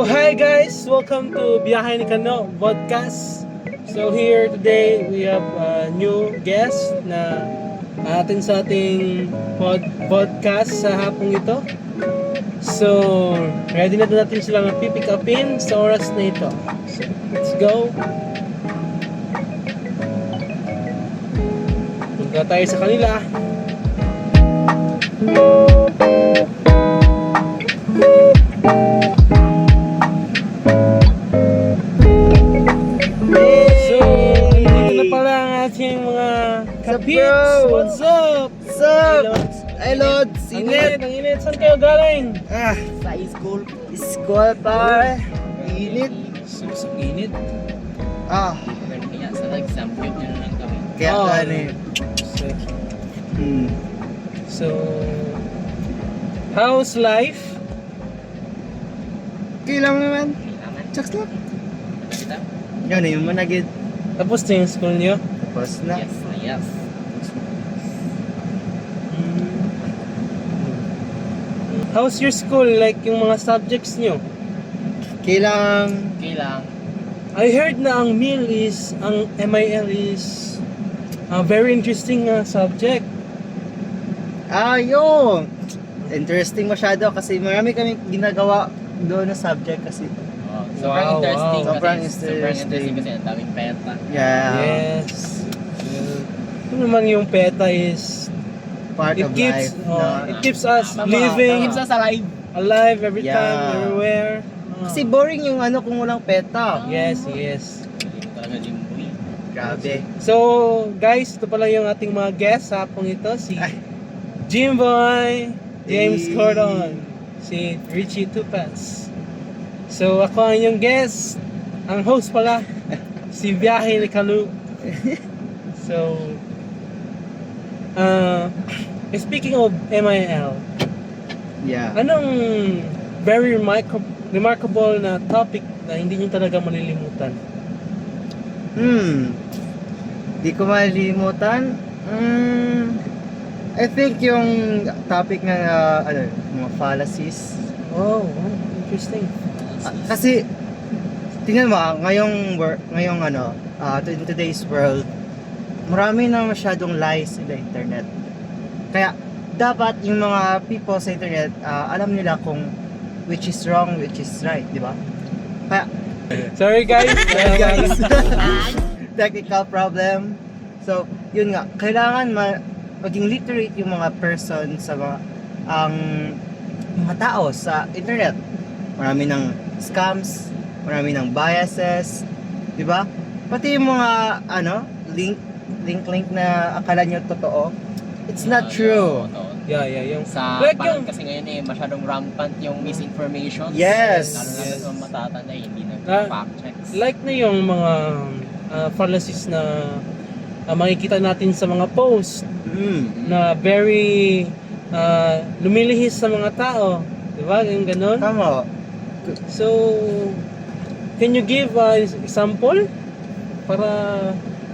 Hi guys, welcome to Biyahe ni Kano podcast. So here today we have a new guest na atin sa ating podcast sa hapong ito. So ready na natin silang pipick upin sa oras na ito. So let's go. Punta tayo sa kanila. Kapips, what's up? What's up? Hey Lods, Ang init. Saan kayo galing? Sa school. School pa. Init. Susok init. Kaya sa exam, yun lang kami. Kaya ano So, how's life? Kailang naman. Kailangan. Chaks lang. Kita? Yan yung managid. Tapos na yung school nyo? Tapos na. Yes. How's your school? Like yung mga subjects nyo? Kailang. Kailang. I heard na ang MIL is a very interesting subject. Yun. Interesting masyado kasi marami kami ginagawa doon na subject kasi. Sobrang interesting. Wow. Sobrang Sobrang interesting. interesting kasi ang daming peta. Yeah. Yes. Ito naman yung PETA is Part of life. it keeps us Tama. living Keeps us alive. alive every Yeah. time, everywhere. Kasi boring yung ano kung walang peta. Yes. Hindi mo talaga limboy. Grabe. So, guys, ito pala yung ating mga guests sa hapong ito. Si Jimboy, James Hey. Cordon, si Richie Tupas. So, ako ang inyong guest. Ang host pala, si Biyahe ni Kano. So, speaking of MIL, Yeah. anong very remarkable na topic na hindi nyo talaga malilimutan? Di ko malilimutan. I think yung topic na mga fallacies. Oh, interesting. Kasi tingnan mo, in today's world, marami na masyadong lies in the internet. Kaya dapat yung mga people sa internet, alam nila kung which is wrong, which is right, di ba? Kaya Sorry guys. guys, technical problem. So, yun nga, kailangan maging literate yung mga person sa mga tao sa internet. Marami ng scams, marami ng biases, di ba? Pati yung mga link na akala nyo totoo, it's not true. Yeah, yung Sa like parang yung kasi ngayon masyadong rampant yung misinformation. Yes. Lalo na sa matatanda, hindi Ah, fact checks. like na yung mga fallacies na makikita natin sa mga post na very lumilihis sa mga tao, di ba? Yung ganun. Tama. So, can you give example para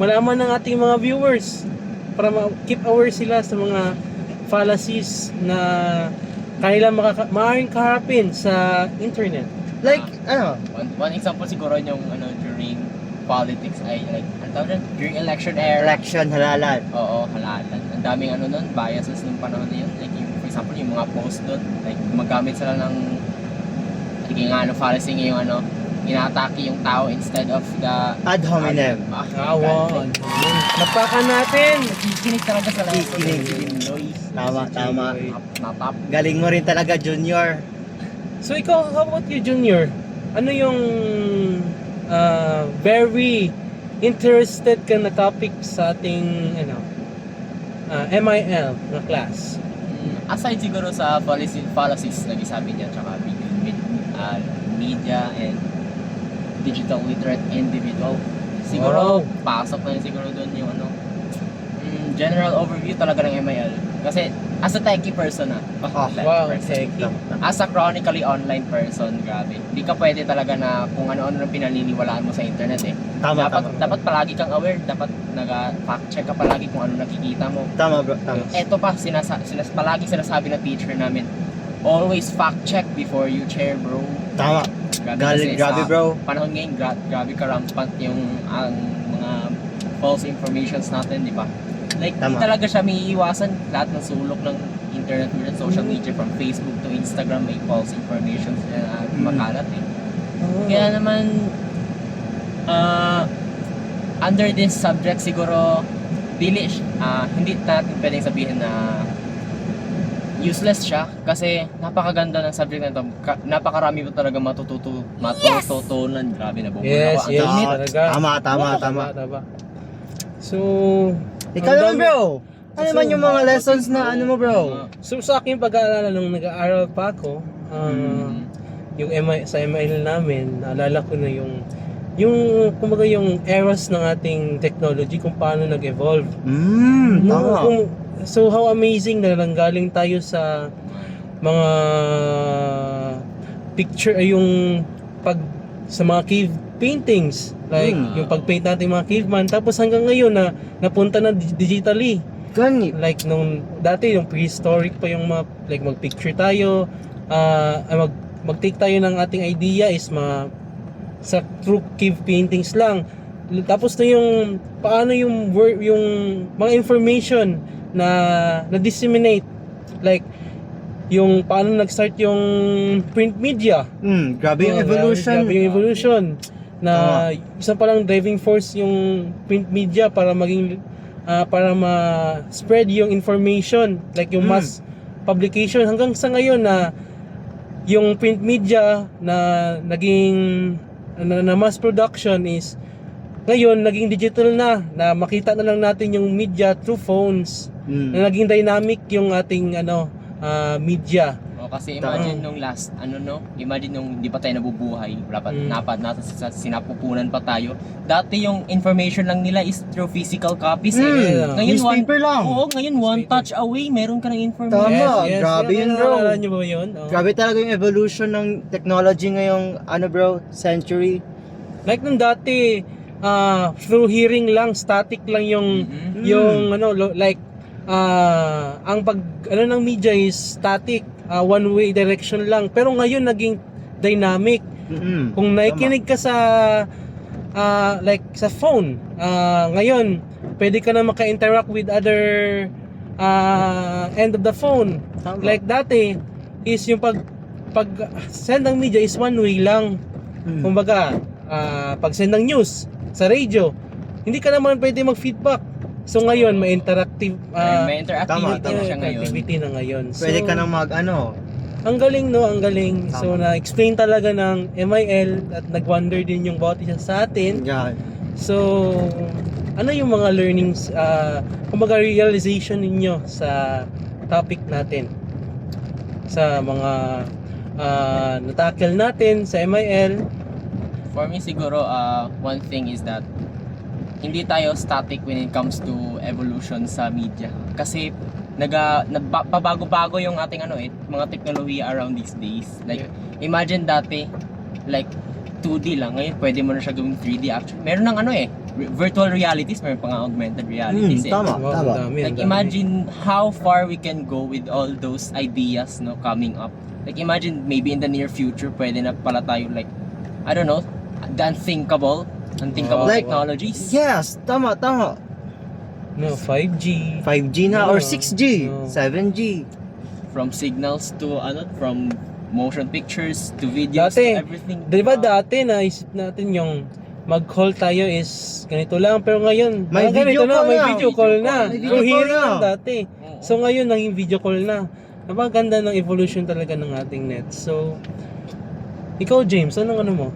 malaman ng ating mga viewers para keep aware sila sa mga fallacies na kanila maaaring kaharapin sa internet? Like, One example siguro yung during politics ay like during election era. election halalan. Oo, halalan. Ang daming nun, biases nung panahon na yun. Like yung, for example, yung mga post doon, like gumagamit sila ng fallacy yung inaatake yung tao instead of the Ad hominem. Wow. Napakan natin. Nakikinig talaga sa lahat. Nakikinig. Tama. Natap. Galing mo rin talaga, Junior. So ikaw, how about you, Junior? Ano yung very interested ka na topic sa ating MIL na class? Aside siguro sa fallacies na sabi niya, tsaka media and digital literate individual. Siguro, pasok na siguro doon yung general overview talaga ng MIL. Kasi, as a techie person Wow, techie. As a chronically online person, grabe. Hindi ka pwede talaga na kung ano-ano ang pinaniniwalaan mo sa internet eh. Tama. Dapat palagi kang aware, dapat nag-fact check ka palagi kung ano nakikita mo. Tama bro, tama. Ito pa, palagi sinasabi ng teacher namin, always fact check before you share, bro. Tama. Grabe sa bro. panahon ngayon, grabe ka-rampant yung ang mga false informations natin, di ba? Like, Tama. hindi talaga siya may iwasan. Lahat ng sulok ng internet, social media, from Facebook to Instagram, may false informations na makalat eh. Kaya naman, under this subject siguro, hindi natin pwedeng sabihin na useless siya kasi napakaganda ng subject na ito. Napakarami pa talaga matututunan. Grabe na bumula Yes, ako. Ang yes. dami. Talaga. Tama. So, Ikaw ang naman dami- bro. Ano naman yung mga lessons na ano mo bro? So sa akin pag-aalala nung nag-aaral pa ako, yung sa MIL namin, naalala ko na yung kumbaga yung eras ng ating technology kung paano nag-evolve. Tama. So how amazing na nanggaling tayo sa mga picture yung sa mga cave paintings, like yung pag-paint natin mga caveman, tapos hanggang ngayon na napunta na digitally. Gani. Like nung dati yung prehistoric pa yung like mag-picture tayo, mag-take tayo ng ating idea is sa through cave paintings lang. Tapos na yung paano yung mga information na disseminate, like yung paano nag-start yung print media. Grabe yung evolution. Grabe yung evolution na isa palang driving force yung print media para maging para ma-spread yung information, like yung mass publication hanggang sa ngayon na yung print media na naging na mass production is ngayon naging digital na makita na lang natin yung media through phones. Na naging dynamic yung ating media. Kasi imagine nung imagine nung hindi pa tayo nabubuhay, sinapupunan pa tayo. Dati yung information lang nila is through physical copies. Ngayon newspaper lang. Ngayon one touch away, meron ka ng information. Tama. Grabe yun, bro. Naalala niyo ba yun? Grabe talaga yung evolution ng technology ngayong century. Like nung dati, through hearing lang, static lang yung like ang ng media is static, one way direction lang. Pero ngayon naging dynamic. Kung nakikinig ka sa like sa phone, ngayon pwede ka na maka-interact with other end of the phone. Like dati is yung pag send ng media is one way lang. Kumbaga, pag send ng news sa radio, hindi ka naman pwede mag-feedback. So ngayon may interactive may interactivity tama. na siya ngayon. activity na ngayon. So, Pwede ka nang ang galing ang galing. So na-explain talaga ng MIL at nag-wonder din yung bawat isa sa atin. Yan. So ano yung mga learnings, kumbaga realization ninyo sa topic natin? Sa mga natackle natin sa MIL? For me siguro, one thing is that hindi tayo static when it comes to evolution sa media. Kasi pabago-bago yung ating mga teknolohiya around these days. Like imagine dati like 2D lang, ngayon pwede mo na siya gawing 3D actually. Meron ng virtual realities, meron pa nga augmented realities. Tama. Like imagine how far we can go with all those ideas coming up. Like imagine maybe in the near future pwede na pala tayo like I don't know, the unthinkable technologies. Yes, tama. No, 5G. 5G na or No. 6G, No. 7G. From signals to from motion pictures to videos Dati, to everything. Di ba dati naisip natin yung mag-call tayo is ganito lang, pero ngayon May video call may na. video call na. May video So call hearing na. lang dati. So ngayon naging video call na. Napakaganda ng evolution talaga ng ating net. So ikaw James, anong mo?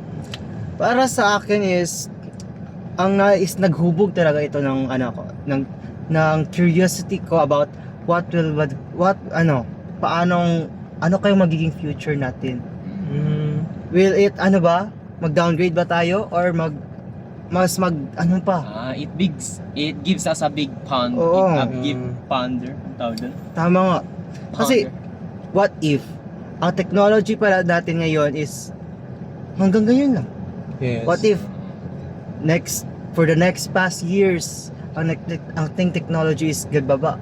Para sa akin is naghubog talaga ito ng ng curiosity ko about paano kayo magiging future natin. Will it mag-downgrade ba tayo or It gives us a big ponder. Oo. Ponder. Ang tawag doon? Tama nga. Kasi Ponder. what if ang technology pala natin ngayon is hanggang ngayon lang. Yes. What if for the next past years ang ating technology is gagbaba?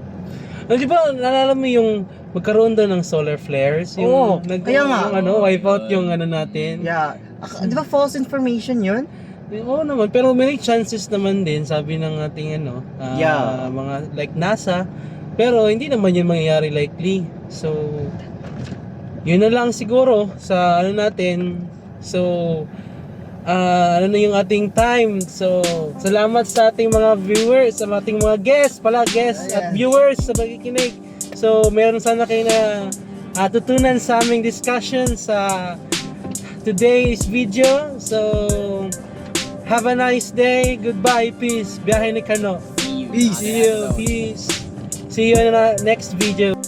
Di ba, naalala mo yung magkaroon doon ng solar flares? Yung, Oo, kaya nga. Yung wipe out yung natin. Yeah. Di ba false information yun? Oo naman, pero may chances naman din, sabi ng ating Yeah. mga like NASA, pero hindi naman yun mangyayari likely. So, yun na lang siguro sa natin. So, ano na yung ating time. So, salamat sa ating mga viewers, sa ating mga guests at viewers sa pagkikinig. So, meron sana kayo na tutunan sa aming discussion sa today's video. So, have a nice day. Goodbye. Peace. Biyahe ni Kano. See you. Peace. See you. Peace. See you in the next video.